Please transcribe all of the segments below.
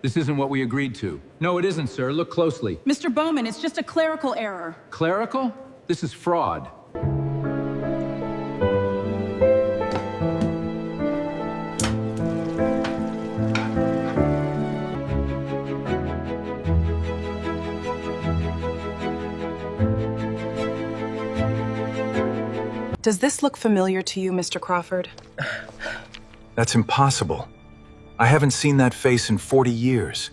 This isn't what we agreed to. No, it isn't, sir. Look closely. Mr. Bowman, it's just a clerical error. Clerical? This is fraud. Does this look familiar to you, Mr. Crawford? That's impossible. I haven't seen that face in 40 years.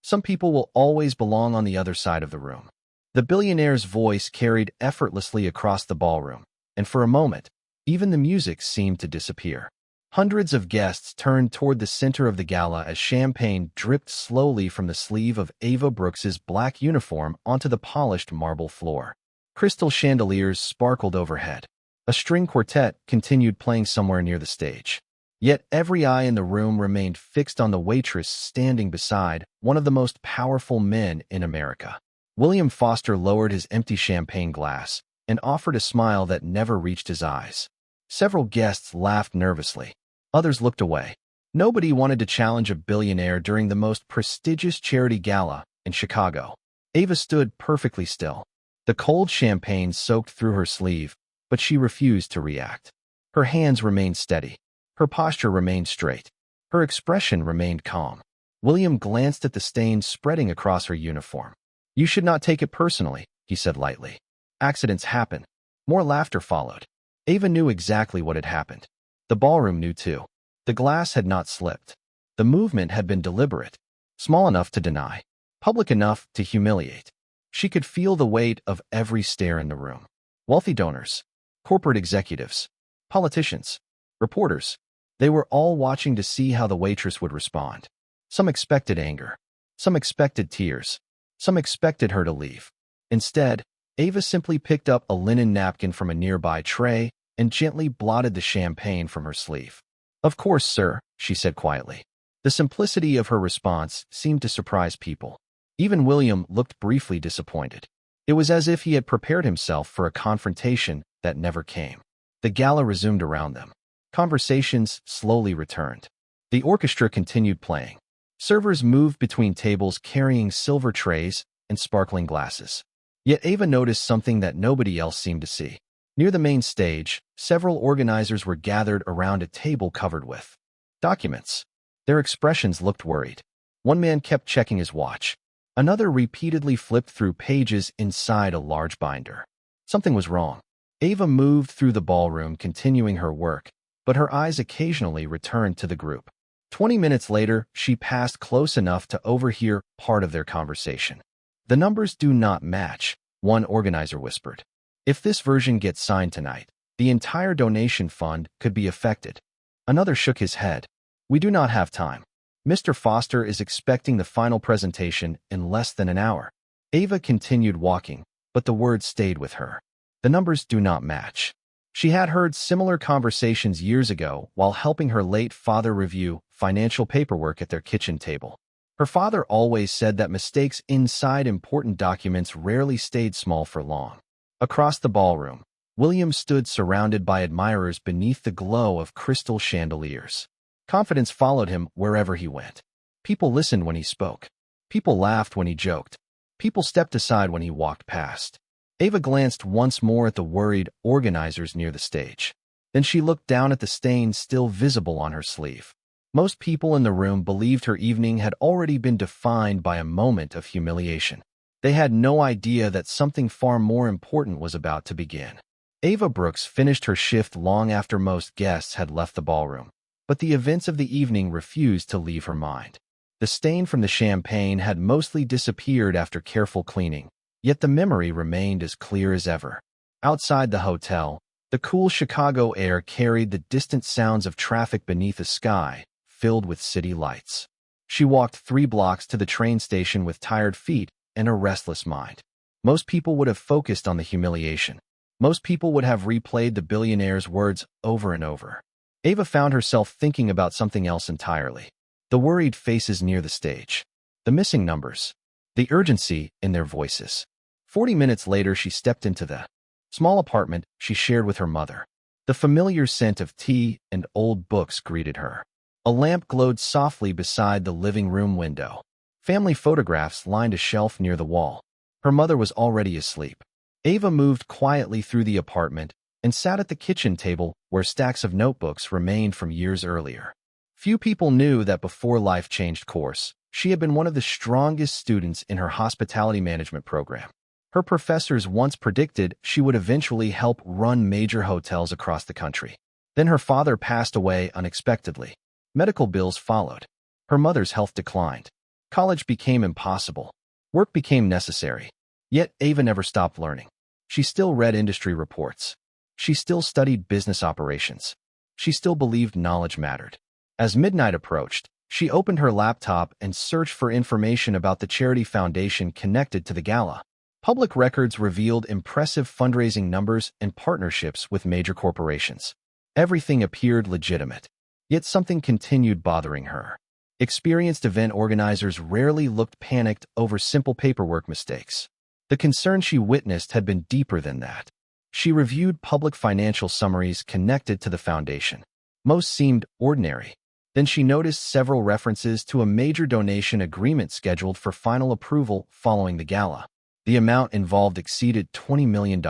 Some people will always belong on the other side of the room. The billionaire's voice carried effortlessly across the ballroom, and for a moment, even the music seemed to disappear. Hundreds of guests turned toward the center of the gala as champagne dripped slowly from the sleeve of Ava Brooks's black uniform onto the polished marble floor. Crystal chandeliers sparkled overhead. A string quartet continued playing somewhere near the stage. Yet every eye in the room remained fixed on the waitress standing beside one of the most powerful men in America. William Foster lowered his empty champagne glass and offered a smile that never reached his eyes. Several guests laughed nervously. Others looked away. Nobody wanted to challenge a billionaire during the most prestigious charity gala in Chicago. Ava stood perfectly still. The cold champagne soaked through her sleeve, but she refused to react. Her hands remained steady. Her posture remained straight. Her expression remained calm. William glanced at the stains spreading across her uniform. "You should not take it personally," he said lightly. "Accidents happen." More laughter followed. Ava knew exactly what had happened. The ballroom knew too. The glass had not slipped. The movement had been deliberate, small enough to deny, public enough to humiliate. She could feel the weight of every stare in the room. Wealthy donors, corporate executives, politicians, reporters. They were all watching to see how the waitress would respond. Some expected anger. Some expected tears. Some expected her to leave. Instead, Ava simply picked up a linen napkin from a nearby tray and gently blotted the champagne from her sleeve. "Of course, sir," she said quietly. The simplicity of her response seemed to surprise people. Even William looked briefly disappointed. It was as if he had prepared himself for a confrontation that never came. The gala resumed around them. Conversations slowly returned. The orchestra continued playing. Servers moved between tables carrying silver trays and sparkling glasses. Yet Ava noticed something that nobody else seemed to see. Near the main stage, several organizers were gathered around a table covered with documents. Their expressions looked worried. One man kept checking his watch. Another repeatedly flipped through pages inside a large binder. Something was wrong. Ava moved through the ballroom, continuing her work, but her eyes occasionally returned to the group. 20 minutes later, she passed close enough to overhear part of their conversation. "The numbers do not match," one organizer whispered. "If this version gets signed tonight, the entire donation fund could be affected." Another shook his head. "We do not have time. Mr. Foster is expecting the final presentation in less than an hour." Ava continued walking, but the words stayed with her. The numbers do not match. She had heard similar conversations years ago while helping her late father review financial paperwork at their kitchen table. Her father always said that mistakes inside important documents rarely stayed small for long. Across the ballroom, William stood surrounded by admirers beneath the glow of crystal chandeliers. Confidence followed him wherever he went. People listened when he spoke. People laughed when he joked. People stepped aside when he walked past. Ava glanced once more at the worried organizers near the stage. Then she looked down at the stain still visible on her sleeve. Most people in the room believed her evening had already been defined by a moment of humiliation. They had no idea that something far more important was about to begin. Ava Brooks finished her shift long after most guests had left the ballroom, but the events of the evening refused to leave her mind. The stain from the champagne had mostly disappeared after careful cleaning, yet the memory remained as clear as ever. Outside the hotel, the cool Chicago air carried the distant sounds of traffic beneath a sky filled with city lights. She walked 3 blocks to the train station with tired feet and a restless mind. Most people would have focused on the humiliation. Most people would have replayed the billionaire's words over and over. Ava found herself thinking about something else entirely. The worried faces near the stage. The missing numbers. The urgency in their voices. 40 minutes later, she stepped into the small apartment she shared with her mother. The familiar scent of tea and old books greeted her. A lamp glowed softly beside the living room window. Family photographs lined a shelf near the wall. Her mother was already asleep. Ava moved quietly through the apartment and sat at the kitchen table where stacks of notebooks remained from years earlier. Few people knew that before life changed course, she had been one of the strongest students in her hospitality management program. Her professors once predicted she would eventually help run major hotels across the country. Then her father passed away unexpectedly. Medical bills followed. Her mother's health declined. College became impossible. Work became necessary. Yet Ava never stopped learning. She still read industry reports. She still studied business operations. She still believed knowledge mattered. As midnight approached, she opened her laptop and searched for information about the charity foundation connected to the gala. Public records revealed impressive fundraising numbers and partnerships with major corporations. Everything appeared legitimate. Yet something continued bothering her. Experienced event organizers rarely looked panicked over simple paperwork mistakes. The concern she witnessed had been deeper than that. She reviewed public financial summaries connected to the foundation. Most seemed ordinary. Then she noticed several references to a major donation agreement scheduled for final approval following the gala. The amount involved exceeded $20 million.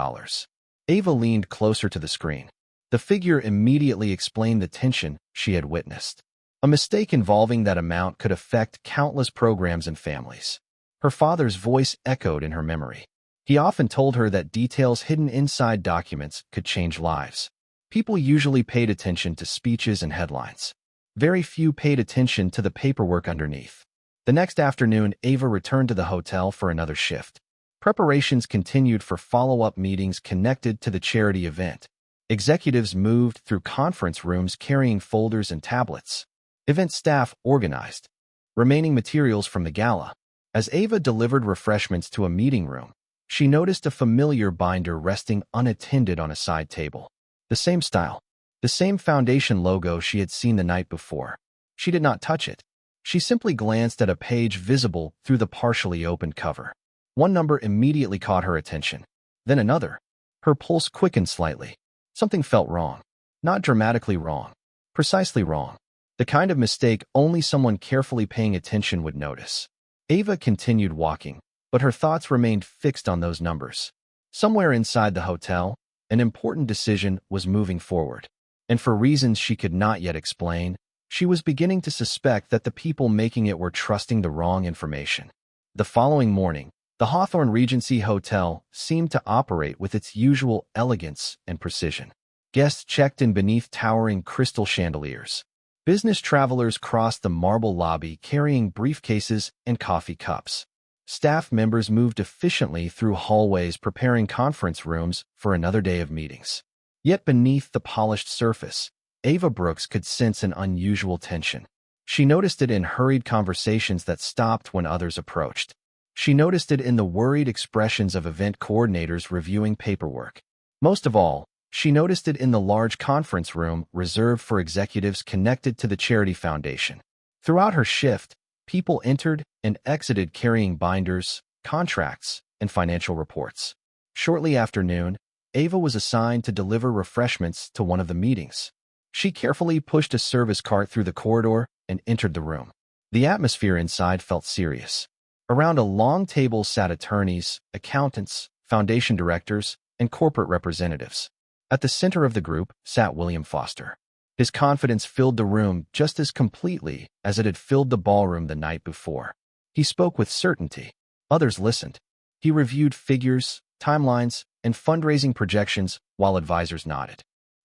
Ava leaned closer to the screen. The figure immediately explained the tension she had witnessed. A mistake involving that amount could affect countless programs and families. Her father's voice echoed in her memory. He often told her that details hidden inside documents could change lives. People usually paid attention to speeches and headlines. Very few paid attention to the paperwork underneath. The next afternoon, Ava returned to the hotel for another shift. Preparations continued for follow-up meetings connected to the charity event. Executives moved through conference rooms carrying folders and tablets. Event staff organized remaining materials from the gala. As Ava delivered refreshments to a meeting room, she noticed a familiar binder resting unattended on a side table. The same style, the same foundation logo she had seen the night before. She did not touch it. She simply glanced at a page visible through the partially opened cover. One number immediately caught her attention. Then another. Her pulse quickened slightly. Something felt wrong. Not dramatically wrong. Precisely wrong. The kind of mistake only someone carefully paying attention would notice. Ava continued walking, but her thoughts remained fixed on those numbers. Somewhere inside the hotel, an important decision was moving forward. And for reasons she could not yet explain, she was beginning to suspect that the people making it were trusting the wrong information. The following morning, the Hawthorne Regency Hotel seemed to operate with its usual elegance and precision. Guests checked in beneath towering crystal chandeliers. Business travelers crossed the marble lobby carrying briefcases and coffee cups. Staff members moved efficiently through hallways preparing conference rooms for another day of meetings. Yet beneath the polished surface, Ava Brooks could sense an unusual tension. She noticed it in hurried conversations that stopped when others approached. She noticed it in the worried expressions of event coordinators reviewing paperwork. Most of all, she noticed it in the large conference room reserved for executives connected to the charity foundation. Throughout her shift, people entered and exited carrying binders, contracts, and financial reports. Shortly after noon, Ava was assigned to deliver refreshments to one of the meetings. She carefully pushed a service cart through the corridor and entered the room. The atmosphere inside felt serious. Around a long table sat attorneys, accountants, foundation directors, and corporate representatives. At the center of the group sat William Foster. His confidence filled the room just as completely as it had filled the ballroom the night before. He spoke with certainty. Others listened. He reviewed figures, timelines, and fundraising projections while advisors nodded.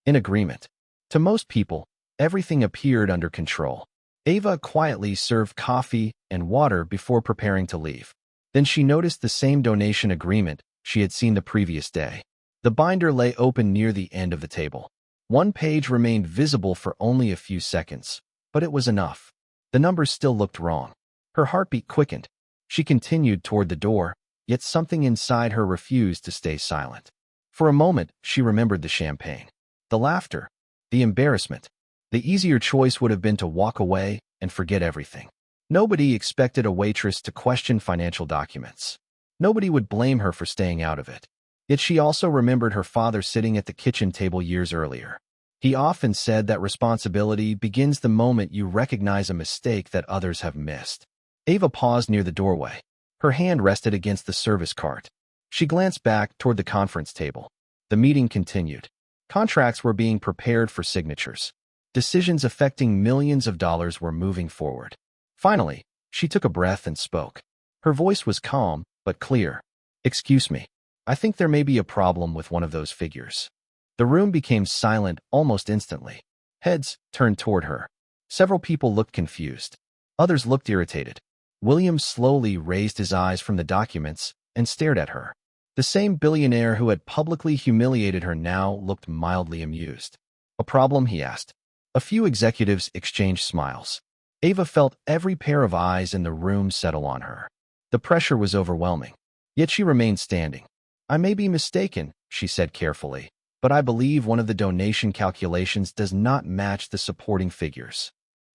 In agreement. To most people, everything appeared under control. Ava quietly served coffee and water before preparing to leave. Then she noticed the same donation agreement she had seen the previous day. The binder lay open near the end of the table. One page remained visible for only a few seconds, but it was enough. The numbers still looked wrong. Her heartbeat quickened. She continued toward the door, yet something inside her refused to stay silent. For a moment, she remembered the champagne, the laughter, the embarrassment. The easier choice would have been to walk away and forget everything. Nobody expected a waitress to question financial documents. Nobody would blame her for staying out of it. Yet she also remembered her father sitting at the kitchen table years earlier. He often said that responsibility begins the moment you recognize a mistake that others have missed. Ava paused near the doorway. Her hand rested against the service cart. She glanced back toward the conference table. The meeting continued. Contracts were being prepared for signatures. Decisions affecting millions of dollars were moving forward. Finally, she took a breath and spoke. Her voice was calm, but clear. "Excuse me. I think there may be a problem with one of those figures." The room became silent almost instantly. Heads turned toward her. Several people looked confused. Others looked irritated. William slowly raised his eyes from the documents and stared at her. The same billionaire who had publicly humiliated her now looked mildly amused. "A problem?" he asked. A few executives exchanged smiles. Ava felt every pair of eyes in the room settle on her. The pressure was overwhelming. Yet she remained standing. "I may be mistaken," she said carefully, "but I believe one of the donation calculations does not match the supporting figures."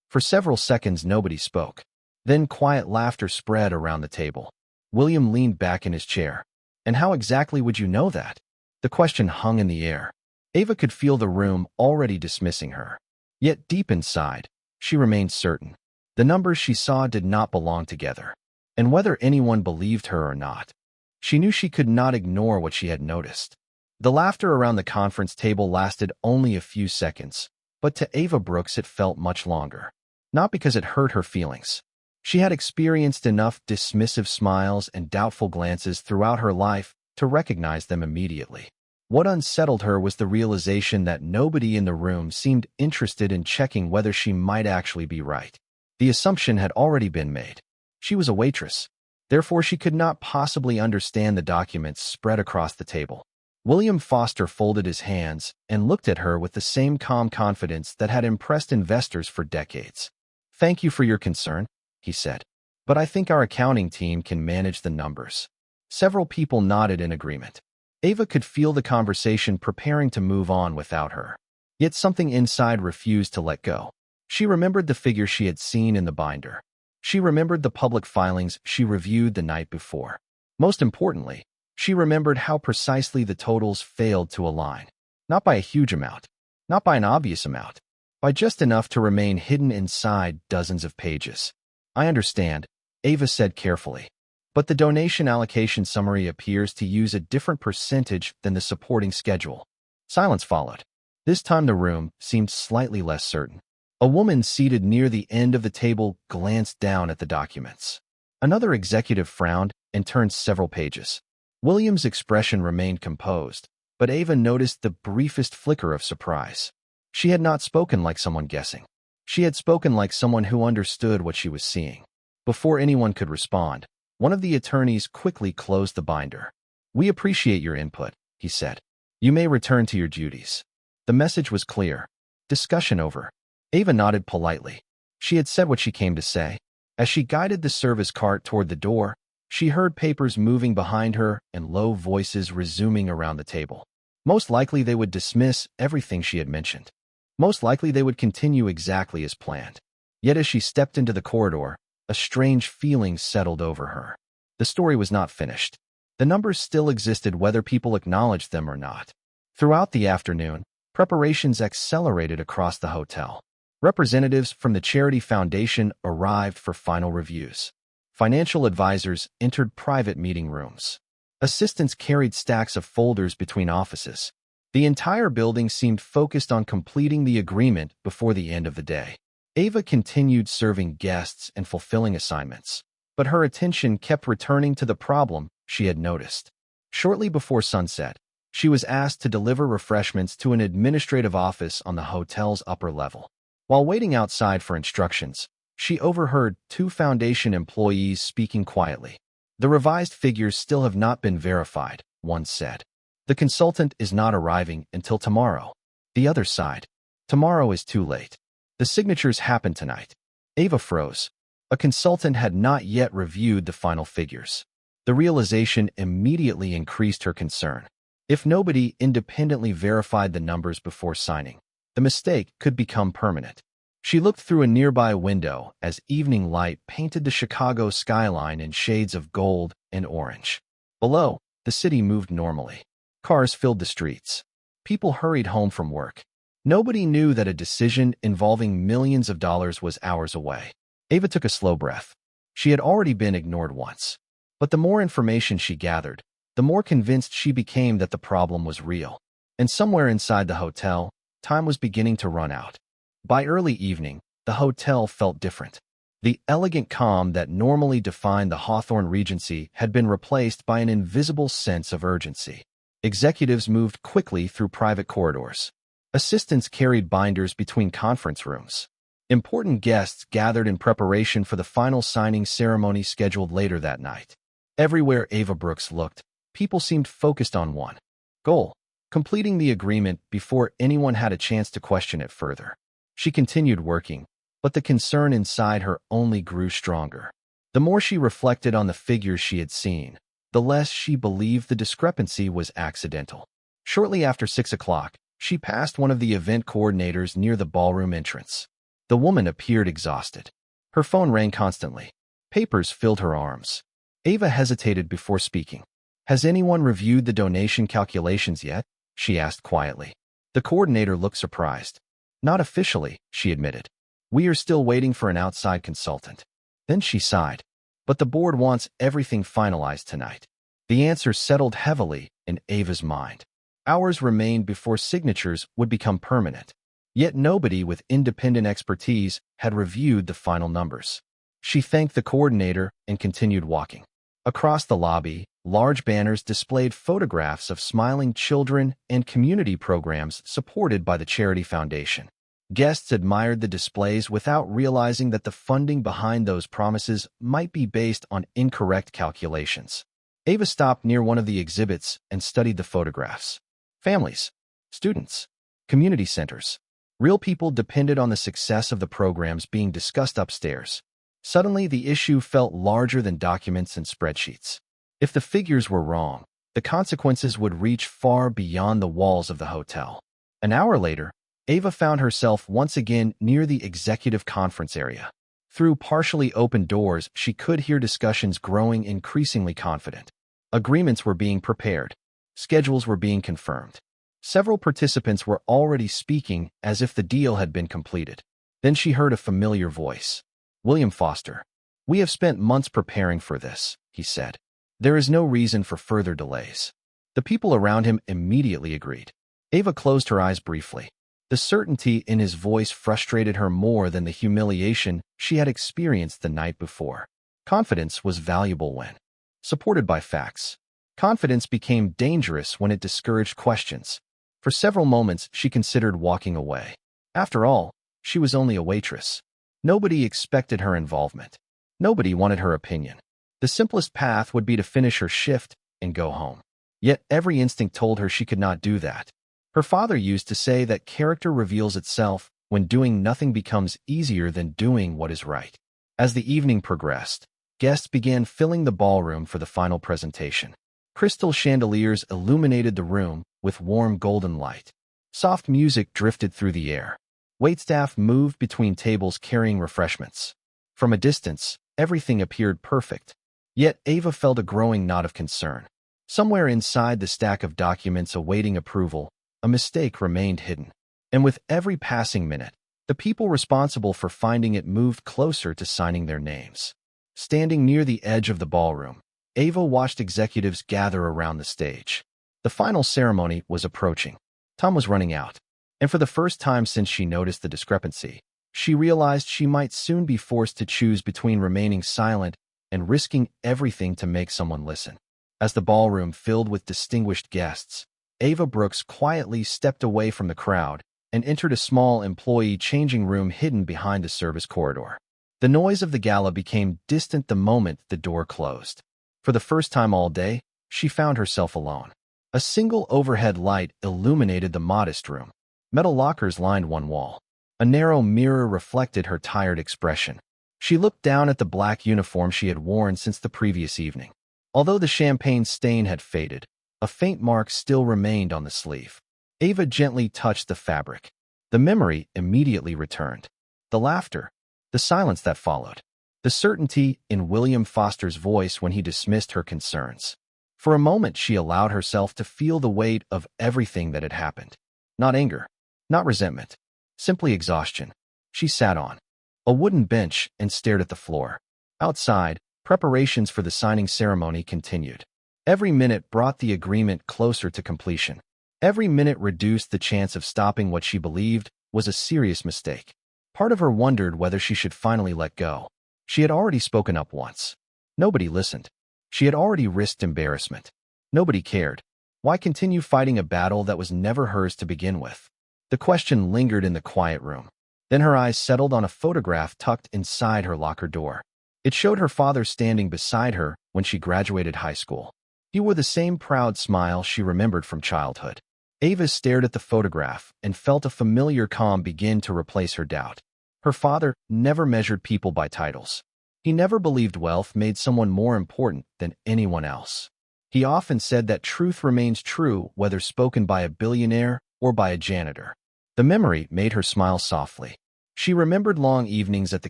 For several seconds, nobody spoke. Then quiet laughter spread around the table. William leaned back in his chair. "And how exactly would you know that?" The question hung in the air. Ava could feel the room already dismissing her. Yet deep inside, she remained certain. The numbers she saw did not belong together. And whether anyone believed her or not, she knew she could not ignore what she had noticed. The laughter around the conference table lasted only a few seconds, but to Ava Brooks it felt much longer. Not because it hurt her feelings. She had experienced enough dismissive smiles and doubtful glances throughout her life to recognize them immediately. What unsettled her was the realization that nobody in the room seemed interested in checking whether she might actually be right. The assumption had already been made. She was a waitress. Therefore, she could not possibly understand the documents spread across the table. William Foster folded his hands and looked at her with the same calm confidence that had impressed investors for decades. "Thank you for your concern," he said. "But I think our accounting team can manage the numbers." Several people nodded in agreement. Ava could feel the conversation preparing to move on without her. Yet something inside refused to let go. She remembered the figure she had seen in the binder. She remembered the public filings she reviewed the night before. Most importantly, she remembered how precisely the totals failed to align. Not by a huge amount, not by an obvious amount, by just enough to remain hidden inside dozens of pages. "I understand," Ava said carefully. "But the donation allocation summary appears to use a different percentage than the supporting schedule." Silence followed. This time the room seemed slightly less certain. A woman seated near the end of the table glanced down at the documents. Another executive frowned and turned several pages. William's expression remained composed, but Ava noticed the briefest flicker of surprise. She had not spoken like someone guessing. She had spoken like someone who understood what she was seeing. Before anyone could respond, one of the attorneys quickly closed the binder. "We appreciate your input," he said. "You may return to your duties." The message was clear. Discussion over. Ava nodded politely. She had said what she came to say. As she guided the service cart toward the door, she heard papers moving behind her and low voices resuming around the table. Most likely they would dismiss everything she had mentioned. Most likely they would continue exactly as planned. Yet as she stepped into the corridor, a strange feeling settled over her. The story was not finished. The numbers still existed whether people acknowledged them or not. Throughout the afternoon, preparations accelerated across the hotel. Representatives from the Charity Foundation arrived for final reviews. Financial advisors entered private meeting rooms. Assistants carried stacks of folders between offices. The entire building seemed focused on completing the agreement before the end of the day. Ava continued serving guests and fulfilling assignments, but her attention kept returning to the problem she had noticed. Shortly before sunset, she was asked to deliver refreshments to an administrative office on the hotel's upper level. While waiting outside for instructions, she overheard two foundation employees speaking quietly. "The revised figures still have not been verified," one said. "The consultant is not arriving until tomorrow." The other sighed. "Tomorrow is too late. The signatures happen tonight." Ava froze. A consultant had not yet reviewed the final figures. The realization immediately increased her concern. If nobody independently verified the numbers before signing, the mistake could become permanent. She looked through a nearby window as evening light painted the Chicago skyline in shades of gold and orange. Below, the city moved normally. Cars filled the streets. People hurried home from work. Nobody knew that a decision involving millions of dollars was hours away. Ava took a slow breath. She had already been ignored once. But the more information she gathered, the more convinced she became that the problem was real. And somewhere inside the hotel, time was beginning to run out. By early evening, the hotel felt different. The elegant calm that normally defined the Hawthorne Regency had been replaced by an invisible sense of urgency. Executives moved quickly through private corridors. Assistants carried binders between conference rooms. Important guests gathered in preparation for the final signing ceremony scheduled later that night. Everywhere Ava Brooks looked, people seemed focused on one goal: completing the agreement before anyone had a chance to question it further. She continued working, but the concern inside her only grew stronger. The more she reflected on the figures she had seen, the less she believed the discrepancy was accidental. Shortly after 6 o'clock, she passed one of the event coordinators near the ballroom entrance. The woman appeared exhausted. Her phone rang constantly. Papers filled her arms. Ava hesitated before speaking. "Has anyone reviewed the donation calculations yet?" she asked quietly. The coordinator looked surprised. "Not officially," she admitted. "We are still waiting for an outside consultant." Then she sighed. "But the board wants everything finalized tonight." The answer settled heavily in Ava's mind. Hours remained before signatures would become permanent. Yet nobody with independent expertise had reviewed the final numbers. She thanked the coordinator and continued walking. Across the lobby, large banners displayed photographs of smiling children and community programs supported by the Charity Foundation. Guests admired the displays without realizing that the funding behind those promises might be based on incorrect calculations. Ava stopped near one of the exhibits and studied the photographs. Families, students, community centers. Real people depended on the success of the programs being discussed upstairs. Suddenly, the issue felt larger than documents and spreadsheets. If the figures were wrong, the consequences would reach far beyond the walls of the hotel. An hour later, Ava found herself once again near the executive conference area. Through partially open doors, she could hear discussions growing increasingly confident. Agreements were being prepared. Schedules were being confirmed. Several participants were already speaking as if the deal had been completed. Then she heard a familiar voice. "William Foster. We have spent months preparing for this," he said. "There is no reason for further delays." The people around him immediately agreed. Ava closed her eyes briefly. The certainty in his voice frustrated her more than the humiliation she had experienced the night before. Confidence was valuable when supported by facts. Confidence became dangerous when it discouraged questions. For several moments, she considered walking away. After all, she was only a waitress. Nobody expected her involvement. Nobody wanted her opinion. The simplest path would be to finish her shift and go home. Yet every instinct told her she could not do that. Her father used to say that character reveals itself when doing nothing becomes easier than doing what is right. As the evening progressed, guests began filling the ballroom for the final presentation. Crystal chandeliers illuminated the room with warm golden light. Soft music drifted through the air. Waitstaff moved between tables carrying refreshments. From a distance, everything appeared perfect. Yet Ava felt a growing knot of concern. Somewhere inside the stack of documents awaiting approval, a mistake remained hidden. And with every passing minute, the people responsible for finding it moved closer to signing their names. Standing near the edge of the ballroom, Ava watched executives gather around the stage. The final ceremony was approaching. Time was running out. And for the first time since she noticed the discrepancy, she realized she might soon be forced to choose between remaining silent and risking everything to make someone listen. As the ballroom filled with distinguished guests, Ava Brooks quietly stepped away from the crowd and entered a small employee changing room hidden behind the service corridor. The noise of the gala became distant the moment the door closed. For the first time all day, she found herself alone. A single overhead light illuminated the modest room. Metal lockers lined one wall. A narrow mirror reflected her tired expression. She looked down at the black uniform she had worn since the previous evening. Although the champagne stain had faded, a faint mark still remained on the sleeve. Ava gently touched the fabric. The memory immediately returned. The laughter, the silence that followed, the certainty in William Foster's voice when he dismissed her concerns. For a moment, she allowed herself to feel the weight of everything that had happened. Not anger, Not resentment. Simply exhaustion. She sat on a wooden bench and stared at the floor. Outside, preparations for the signing ceremony continued. Every minute brought the agreement closer to completion. Every minute reduced the chance of stopping what she believed was a serious mistake. Part of her wondered whether she should finally let go. She had already spoken up once. Nobody listened. She had already risked embarrassment. Nobody cared. Why continue fighting a battle that was never hers to begin with? The question lingered in the quiet room. Then her eyes settled on a photograph tucked inside her locker door. It showed her father standing beside her when she graduated high school. He wore the same proud smile she remembered from childhood. Ava stared at the photograph and felt a familiar calm begin to replace her doubt. Her father never measured people by titles. He never believed wealth made someone more important than anyone else. He often said that truth remains true whether spoken by a billionaire or by a janitor. The memory made her smile softly. She remembered long evenings at the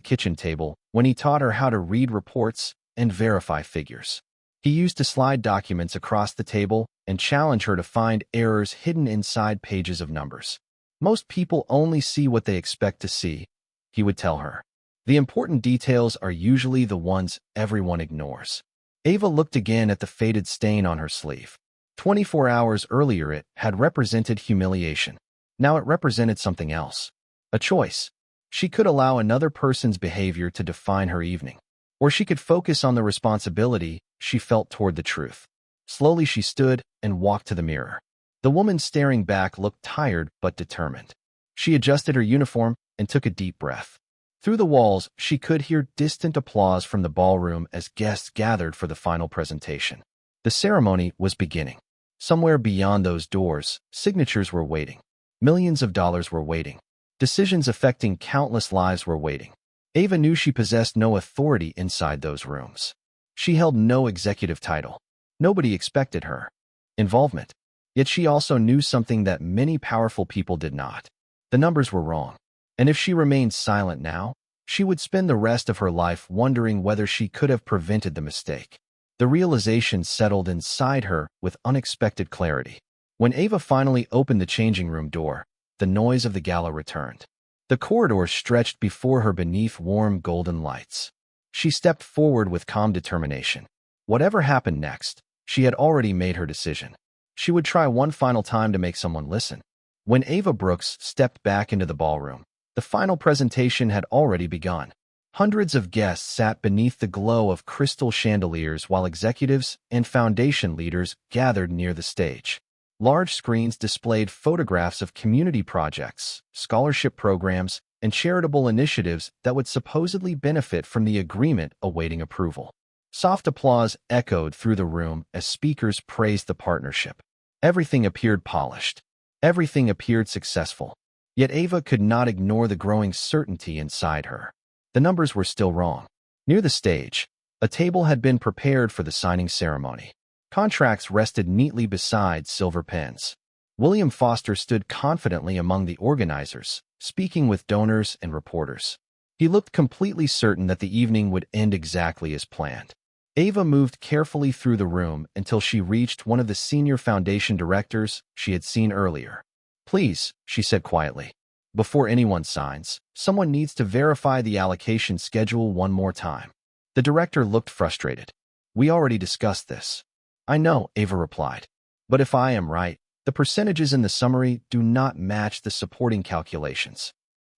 kitchen table when he taught her how to read reports and verify figures. He used to slide documents across the table and challenge her to find errors hidden inside pages of numbers. Most people only see what they expect to see, he would tell her. The important details are usually the ones everyone ignores. Ava looked again at the faded stain on her sleeve. 24 hours earlier it had represented humiliation. Now it represented something else. A choice. She could allow another person's behavior to define her evening, or she could focus on the responsibility she felt toward the truth. Slowly she stood and walked to the mirror. The woman staring back looked tired but determined. She adjusted her uniform and took a deep breath. Through the walls, she could hear distant applause from the ballroom as guests gathered for the final presentation. The ceremony was beginning. Somewhere beyond those doors, signatures were waiting. Millions of dollars were waiting. Decisions affecting countless lives were waiting. Ava knew she possessed no authority inside those rooms. She held no executive title. Nobody expected her involvement. Yet she also knew something that many powerful people did not. The numbers were wrong. And if she remained silent now, she would spend the rest of her life wondering whether she could have prevented the mistake. The realization settled inside her with unexpected clarity. When Ava finally opened the changing room door, the noise of the gala returned. The corridor stretched before her beneath warm golden lights. She stepped forward with calm determination. Whatever happened next, she had already made her decision. She would try one final time to make someone listen. When Ava Brooks stepped back into the ballroom, the final presentation had already begun. Hundreds of guests sat beneath the glow of crystal chandeliers while executives and foundation leaders gathered near the stage. Large screens displayed photographs of community projects, scholarship programs, and charitable initiatives that would supposedly benefit from the agreement awaiting approval. Soft applause echoed through the room as speakers praised the partnership. Everything appeared polished. Everything appeared successful. Yet Ava could not ignore the growing certainty inside her. The numbers were still wrong. Near the stage, a table had been prepared for the signing ceremony. Contracts rested neatly beside silver pens. William Foster stood confidently among the organizers, speaking with donors and reporters. He looked completely certain that the evening would end exactly as planned. Ava moved carefully through the room until she reached one of the senior foundation directors she had seen earlier. "Please," she said quietly. "Before anyone signs, someone needs to verify the allocation schedule one more time." The director looked frustrated. "We already discussed this." "I know," Ava replied. "But if I am right, the percentages in the summary do not match the supporting calculations."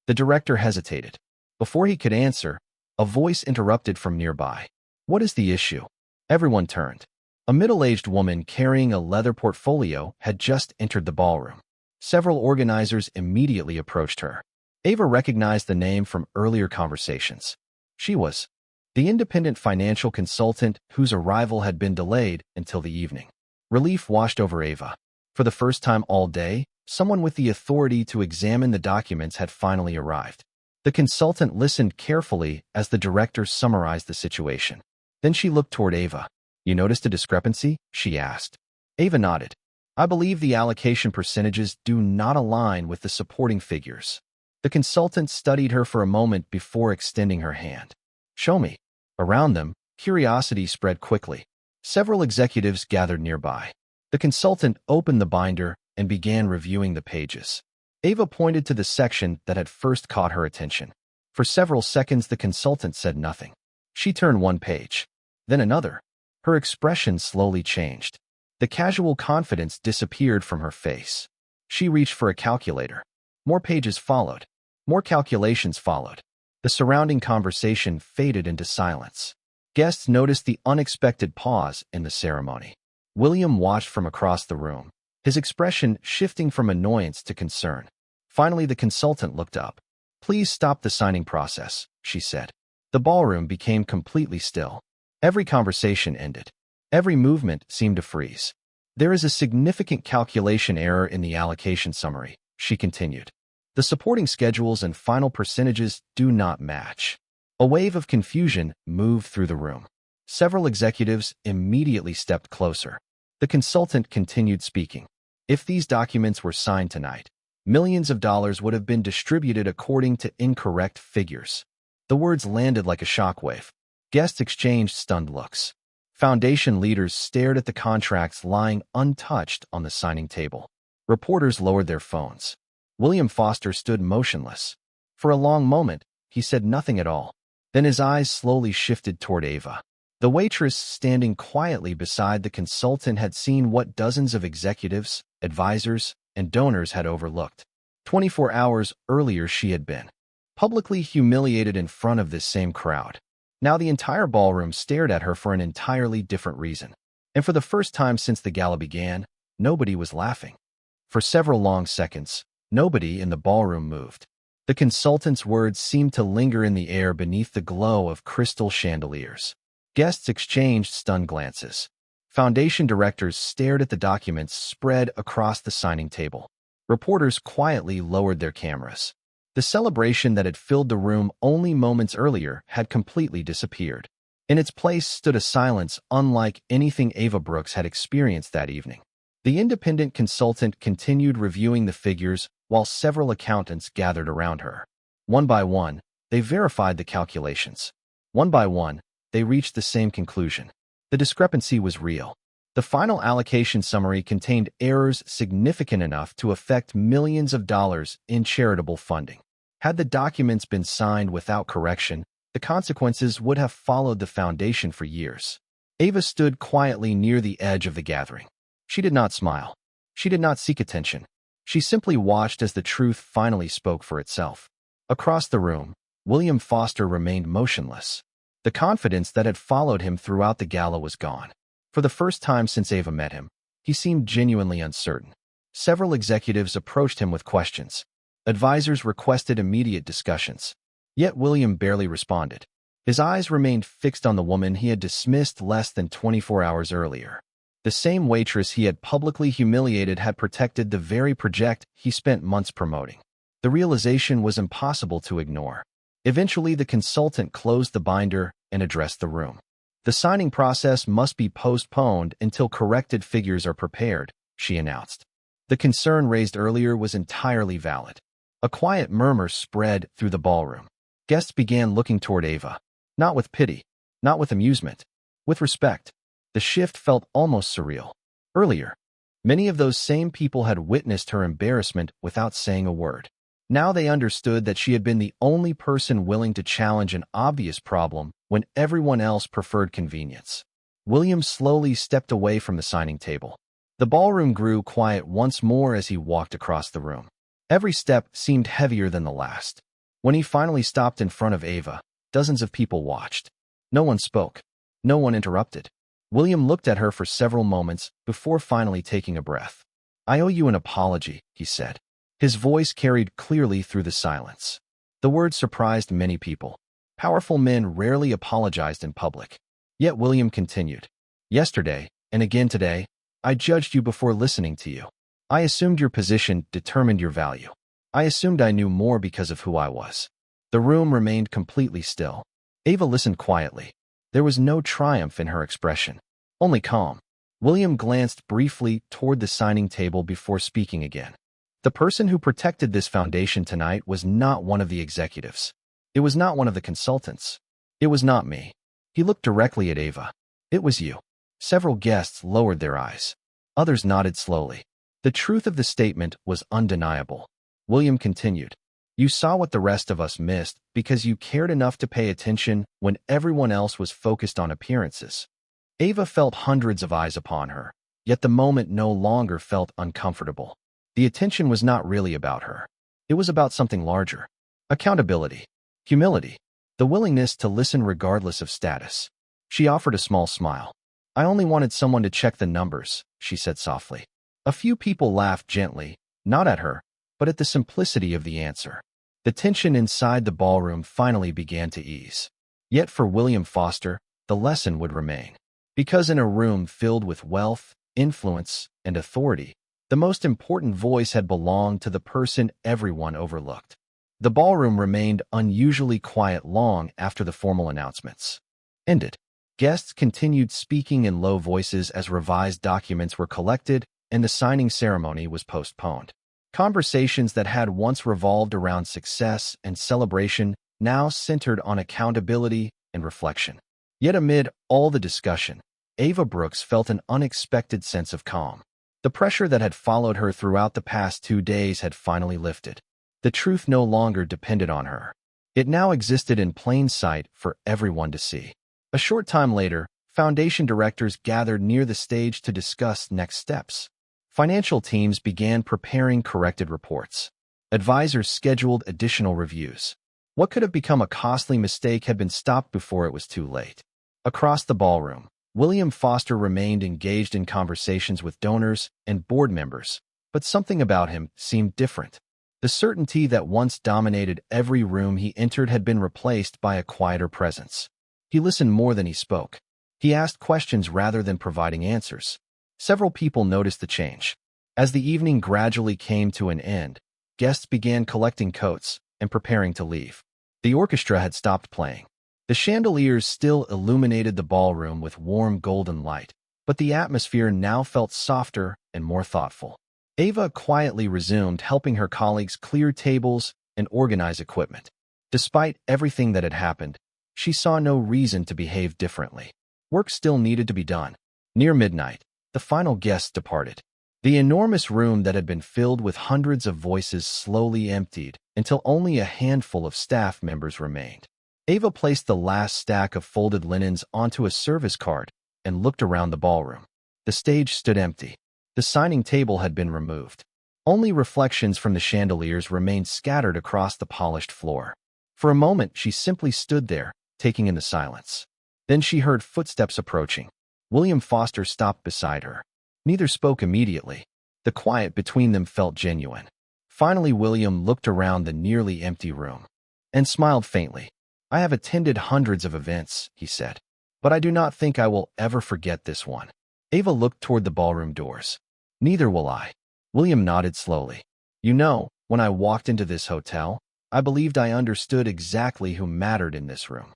The director hesitated. Before he could answer, a voice interrupted from nearby. "What is the issue?" Everyone turned. A middle-aged woman carrying a leather portfolio had just entered the ballroom. Several organizers immediately approached her. Ava recognized the name from earlier conversations. She was the independent financial consultant whose arrival had been delayed until the evening. Relief washed over Ava. For the first time all day, someone with the authority to examine the documents had finally arrived. The consultant listened carefully as the director summarized the situation. Then she looked toward Ava. "You noticed a discrepancy?" she asked. Ava nodded. "I believe the allocation percentages do not align with the supporting figures." The consultant studied her for a moment before extending her hand. "Show me." Around them, curiosity spread quickly. Several executives gathered nearby. The consultant opened the binder and began reviewing the pages. Ava pointed to the section that had first caught her attention. For several seconds, the consultant said nothing. She turned one page, then another. Her expression slowly changed. The casual confidence disappeared from her face. She reached for a calculator. More pages followed. More calculations followed. The surrounding conversation faded into silence. Guests noticed the unexpected pause in the ceremony. William watched from across the room, his expression shifting from annoyance to concern. Finally, the consultant looked up. "Please stop the signing process," she said. The ballroom became completely still. Every conversation ended. Every movement seemed to freeze. "There is a significant calculation error in the allocation summary," she continued. "The supporting schedules and final percentages do not match." A wave of confusion moved through the room. Several executives immediately stepped closer. The consultant continued speaking. "If these documents were signed tonight, millions of dollars would have been distributed according to incorrect figures." The words landed like a shockwave. Guests exchanged stunned looks. Foundation leaders stared at the contracts lying untouched on the signing table. Reporters lowered their phones. William Foster stood motionless. For a long moment, he said nothing at all. Then his eyes slowly shifted toward Ava. The waitress standing quietly beside the consultant had seen what dozens of executives, advisors, and donors had overlooked. 24 hours earlier, she had been publicly humiliated in front of this same crowd. Now the entire ballroom stared at her for an entirely different reason. And for the first time since the gala began, nobody was laughing. For several long seconds, nobody in the ballroom moved. The consultant's words seemed to linger in the air beneath the glow of crystal chandeliers. Guests exchanged stunned glances. Foundation directors stared at the documents spread across the signing table. Reporters quietly lowered their cameras. The celebration that had filled the room only moments earlier had completely disappeared. In its place stood a silence unlike anything Ava Brooks had experienced that evening. The independent consultant continued reviewing the figures while several accountants gathered around her. One by one, they verified the calculations. One by one, they reached the same conclusion. The discrepancy was real. The final allocation summary contained errors significant enough to affect millions of dollars in charitable funding. Had the documents been signed without correction, the consequences would have followed the foundation for years. Ava stood quietly near the edge of the gathering. She did not smile. She did not seek attention. She simply watched as the truth finally spoke for itself. Across the room, William Foster remained motionless. The confidence that had followed him throughout the gala was gone. For the first time since Ava met him, he seemed genuinely uncertain. Several executives approached him with questions. Advisors requested immediate discussions. Yet William barely responded. His eyes remained fixed on the woman he had dismissed less than 24 hours earlier. The same waitress he had publicly humiliated had protected the very project he spent months promoting. The realization was impossible to ignore. Eventually, the consultant closed the binder and addressed the room. "The signing process must be postponed until corrected figures are prepared," she announced. The concern raised earlier was entirely valid. A quiet murmur spread through the ballroom. Guests began looking toward Ava. Not with pity, not with amusement, with respect. The shift felt almost surreal. Earlier, many of those same people had witnessed her embarrassment without saying a word. Now they understood that she had been the only person willing to challenge an obvious problem when everyone else preferred convenience. William slowly stepped away from the signing table. The ballroom grew quiet once more as he walked across the room. Every step seemed heavier than the last. When he finally stopped in front of Ava, dozens of people watched. No one spoke. No one interrupted. William looked at her for several moments before finally taking a breath. "I owe you an apology," he said. His voice carried clearly through the silence. The word surprised many people. Powerful men rarely apologized in public. Yet William continued. "Yesterday, and again today, I judged you before listening to you. I assumed your position determined your value. I assumed I knew more because of who I was." The room remained completely still. Ava listened quietly. There was no triumph in her expression, only calm. William glanced briefly toward the signing table before speaking again. The person who protected this foundation tonight was not one of the executives. It was not one of the consultants. It was not me. He looked directly at Ava. "It was you." Several guests lowered their eyes. Others nodded slowly. The truth of the statement was undeniable. William continued. You saw what the rest of us missed because you cared enough to pay attention when everyone else was focused on appearances. Ava felt hundreds of eyes upon her, yet the moment no longer felt uncomfortable. The attention was not really about her. It was about something larger. Accountability. Humility. The willingness to listen regardless of status. She offered a small smile. I only wanted someone to check the numbers, she said softly. A few people laughed gently, not at her, but at the simplicity of the answer. The tension inside the ballroom finally began to ease. Yet for William Foster, the lesson would remain. Because in a room filled with wealth, influence, and authority, the most important voice had belonged to the person everyone overlooked. The ballroom remained unusually quiet long after the formal announcements ended. Guests continued speaking in low voices as revised documents were collected and the signing ceremony was postponed. Conversations that had once revolved around success and celebration now centered on accountability and reflection. Yet amid all the discussion, Ava Brooks felt an unexpected sense of calm. The pressure that had followed her throughout the past 2 days had finally lifted. The truth no longer depended on her. It now existed in plain sight for everyone to see. A short time later, foundation directors gathered near the stage to discuss next steps. Financial teams began preparing corrected reports. Advisors scheduled additional reviews. What could have become a costly mistake had been stopped before it was too late. Across the ballroom, William Foster remained engaged in conversations with donors and board members, but something about him seemed different. The certainty that once dominated every room he entered had been replaced by a quieter presence. He listened more than he spoke. He asked questions rather than providing answers. Several people noticed the change. As the evening gradually came to an end, guests began collecting coats and preparing to leave. The orchestra had stopped playing. The chandeliers still illuminated the ballroom with warm golden light, but the atmosphere now felt softer and more thoughtful. Ava quietly resumed helping her colleagues clear tables and organize equipment. Despite everything that had happened, she saw no reason to behave differently. Work still needed to be done. Near midnight, the final guests departed. The enormous room that had been filled with hundreds of voices slowly emptied until only a handful of staff members remained. Ava placed the last stack of folded linens onto a service cart and looked around the ballroom. The stage stood empty. The signing table had been removed. Only reflections from the chandeliers remained scattered across the polished floor. For a moment, she simply stood there, taking in the silence. Then she heard footsteps approaching. William Foster stopped beside her. Neither spoke immediately. The quiet between them felt genuine. Finally, William looked around the nearly empty room and smiled faintly. I have attended hundreds of events, he said, but I do not think I will ever forget this one. Ava looked toward the ballroom doors. Neither will I. William nodded slowly. You know, when I walked into this hotel, I believed I understood exactly who mattered in this room.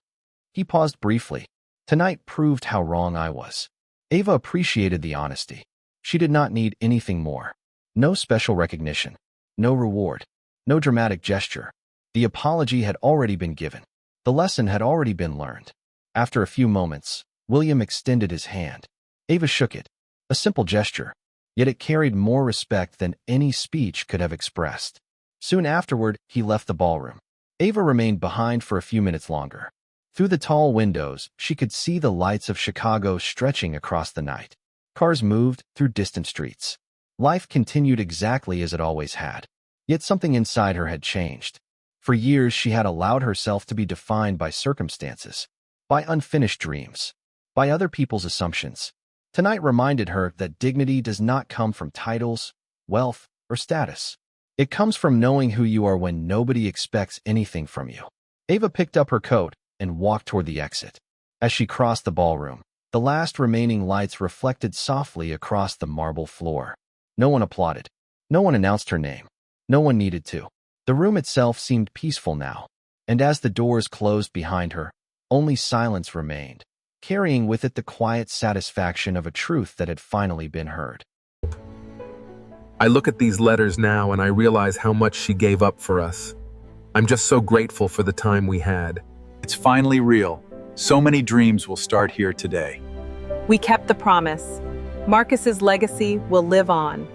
He paused briefly. Tonight proved how wrong I was. Ava appreciated the honesty. She did not need anything more. No special recognition. No reward. No dramatic gesture. The apology had already been given. The lesson had already been learned. After a few moments, William extended his hand. Ava shook it. A simple gesture, yet it carried more respect than any speech could have expressed. Soon afterward, he left the ballroom. Ava remained behind for a few minutes longer. Through the tall windows, she could see the lights of Chicago stretching across the night. Cars moved through distant streets. Life continued exactly as it always had. Yet something inside her had changed. For years, she had allowed herself to be defined by circumstances, by unfinished dreams, by other people's assumptions. Tonight reminded her that dignity does not come from titles, wealth, or status. It comes from knowing who you are when nobody expects anything from you. Ava picked up her coat and walked toward the exit. As she crossed the ballroom, the last remaining lights reflected softly across the marble floor. No one applauded. No one announced her name. No one needed to. The room itself seemed peaceful now, and as the doors closed behind her, only silence remained, carrying with it the quiet satisfaction of a truth that had finally been heard. I look at these letters now and I realize how much she gave up for us. I'm just so grateful for the time we had. It's finally real. So many dreams will start here today. We kept the promise. Marcus's legacy will live on.